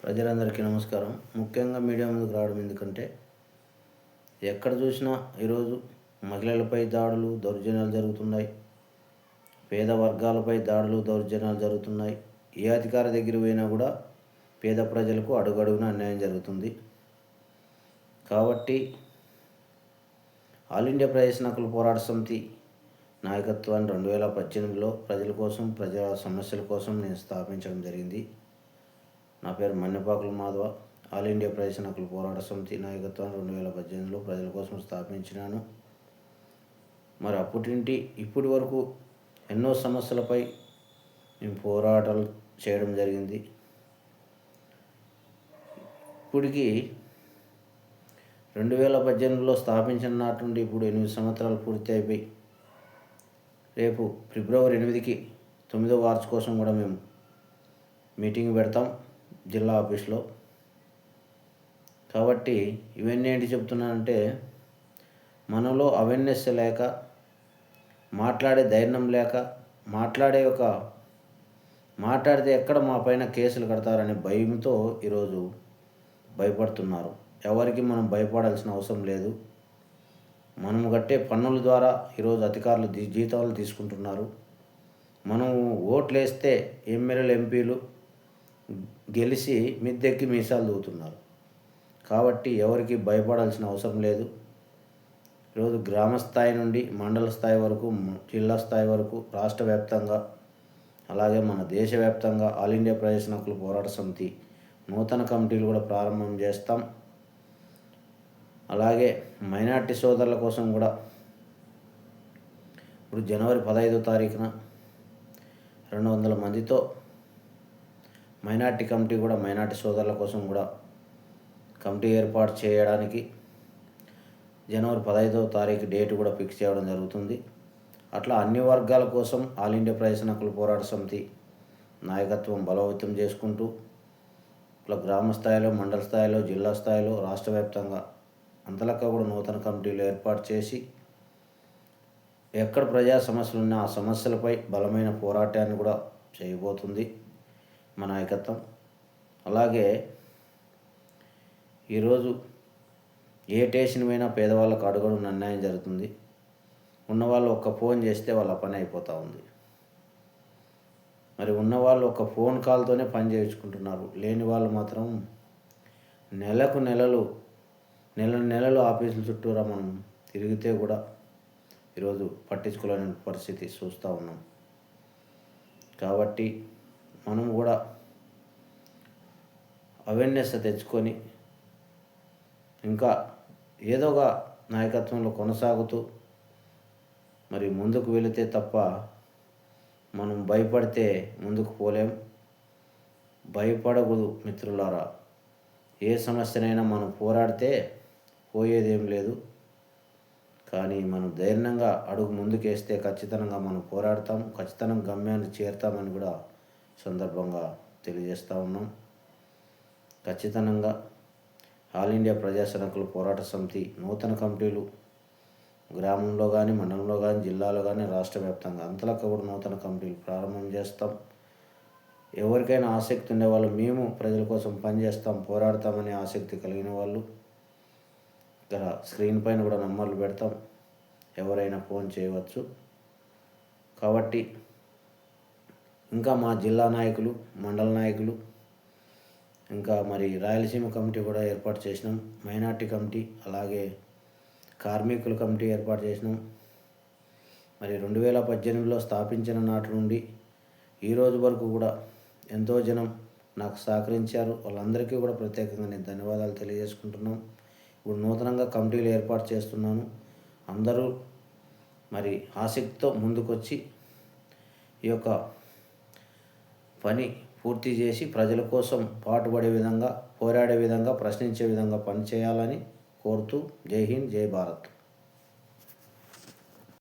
ప్రజలందరికీ నమస్కారం. ముఖ్యంగా మీడియా ముందుకు రావడం ఎందుకంటే, ఎక్కడ చూసినా ఈరోజు మహిళలపై దాడులు, దౌర్జన్యాలు జరుగుతున్నాయి. పేద వర్గాలపై దాడులు, దౌర్జన్యాలు జరుగుతున్నాయి. ఏ అధికారి దగ్గర పోయినా కూడా పేద ప్రజలకు అడుగడుగున అన్యాయం జరుగుతుంది. కాబట్టి ఆల్ ఇండియా ప్రజా హక్కుల పోరాట సమితి నాయకత్వాన్ని 2018లో ప్రజల కోసం, ప్రజా సమస్యల కోసం నేను స్థాపించడం జరిగింది. నా పేరు మన్నెపాకుల మాధవ. ఆల్ ఇండియా ప్రజా హక్కుల పోరాట సమితి నాయకత్వాన్ని 2018లో ప్రజల కోసం స్థాపించినాను. మరి అప్పటింటి ఇప్పటి వరకు ఎన్నో సమస్యలపై మేము పోరాటాలు చేయడం జరిగింది. ఇప్పటికి 2018లో స్థాపించిన నాటి నుండి ఇప్పుడు 8 సంవత్సరాలు పూర్తి అయిపోయి, రేపు ఫిబ్రవరి 8కి 9వ వార్షికోత్సవం కూడా మేము మీటింగ్ పెడతాం జిల్లా ఆఫీస్లో. కాబట్టి ఇవన్నీ ఏంటి చెప్తున్నానంటే, మనలో అవేర్నెస్ లేక, మాట్లాడే ధైర్యం లేక, మాట్లాడితే ఎక్కడ మా పైన కేసులు కడతారనే భయంతో ఈరోజు భయపడుతున్నారు. ఎవరికి మనం భయపడాల్సిన అవసరం లేదు. మనం కట్టే పన్నుల ద్వారా ఈరోజు అధికారులు జీతాలు తీసుకుంటున్నారు. మనం ఓట్లు వేస్తే ఎమ్మెల్యేలు, ఎంపీలు గెలిచి మిద్దెక్కి మీసాలు దూతున్నారు. కాబట్టి ఎవరికి భయపడాల్సిన అవసరం లేదు. ఈరోజు గ్రామ స్థాయి నుండి మండల స్థాయి వరకు, జిల్లా స్థాయి వరకు, రాష్ట్ర వ్యాప్తంగా, అలాగే మన దేశవ్యాప్తంగా ఆల్ ఇండియా ప్రజా హక్కుల పోరాట సమితి నూతన కమిటీలు కూడా ప్రారంభం చేస్తాం. అలాగే మైనార్టీ సోదరుల కోసం కూడా ఇప్పుడు జనవరి 15వ తారీఖున 200 మందితో మైనార్టీ కమిటీ కూడా, మైనార్టీ సోదరుల కోసం కూడా కమిటీ ఏర్పాటు చేయడానికి జనవరి 15వ తారీఖు డేట్ కూడా ఫిక్స్ చేయడం జరుగుతుంది. అట్లా అన్ని వర్గాల కోసం ఆల్ ఇండియా ప్రజా హక్కుల పోరాట సమితి నాయకత్వం బలోపేతం చేసుకుంటూ, ఇట్లా గ్రామ స్థాయిలో, మండల స్థాయిలో, జిల్లా స్థాయిలో, రాష్ట్ర వ్యాప్తంగా అంతలక్క కూడా నూతన కమిటీలు ఏర్పాటు చేసి, ఎక్కడ ప్రజా సమస్యలు ఉన్నా ఆ సమస్యలపై బలమైన పోరాటాన్ని కూడా చేయబోతుంది మా నాయకత్వం. అలాగే ఈరోజు ఏ స్టేషన్ పోయినా పేదవాళ్ళకు అడుగడుగున అన్యాయం జరుగుతుంది. ఉన్నవాళ్ళు ఒక్క ఫోన్ చేస్తే వాళ్ళ పని అయిపోతూ ఉంది. మరి ఉన్నవాళ్ళు ఒక ఫోన్ కాల్తోనే పని చేయించుకుంటున్నారు. లేని వాళ్ళు మాత్రం నెలలు ఆఫీసుల చుట్టూరా మనం తిరిగితే కూడా ఈరోజు పట్టించుకోలేని పరిస్థితి చూస్తూ ఉన్నాం. కాబట్టి మనం కూడా అవేర్నెస్ తెచ్చుకొని ఇంకా ఏదోగా నాయకత్వంలో కొనసాగుతూ మరి ముందుకు వెళితే తప్ప మనం భయపడితే ముందుకు పోలేం. భయపడకూడదు మిత్రులారా. ఏ సమస్యనైనా మనం పోరాడితే పోయేదేం లేదు. కానీ మనం ధైర్యంగా అడుగు ముందుకేస్తే ఖచ్చితంగా మనం పోరాడతాం, ఖచ్చితంగా గమ్యాన్ని చేరుతామని కూడా సందర్భంగా తెలియజేస్తూ ఉన్నాం. ఖచ్చితంగా ఆల్ ఇండియా ప్రజా హక్కుల పోరాట సమితి నూతన కమిటీలు గ్రామంలో కానీ, మండలంలో కానీ, జిల్లాలో కానీ, రాష్ట్ర వ్యాప్తంగా అంతలక్క కూడా నూతన కమిటీలు ప్రారంభం చేస్తాం. ఎవరికైనా ఆసక్తి ఉండేవాళ్ళు, మేము ప్రజల కోసం పనిచేస్తాం, పోరాడతామనే ఆసక్తి కలిగిన వాళ్ళు ఇక్కడ స్క్రీన్ పైన కూడా నంబర్లు పెడతాం, ఎవరైనా ఫోన్ చేయవచ్చు. కాబట్టి ఇంకా మా జిల్లా నాయకులు, మండల నాయకులు, ఇంకా మరి రాయలసీమ కమిటీ కూడా ఏర్పాటు చేసినాం, మైనార్టీ కమిటీ, అలాగే కార్మికుల కమిటీ ఏర్పాటు చేసినాం. మరి 2018లో స్థాపించిన నాటి నుండి ఈరోజు వరకు కూడా ఎంతో జనం నాకు సహకరించారు. వాళ్ళందరికీ కూడా ప్రత్యేకంగా నేను ధన్యవాదాలు తెలియజేసుకుంటున్నాం. ఇప్పుడు నూతనంగా కమిటీలు ఏర్పాటు చేస్తున్నాను. అందరూ మరి ఆసక్తితో ముందుకొచ్చి ఈ యొక్క పని పూర్తి చేసి ప్రజల కోసం పాటుపడే విధంగా, పోరాడే విధంగా, ప్రశ్నించే విధంగా పనిచేయాలని కోరుతూ జై హింద్, జై భారత్.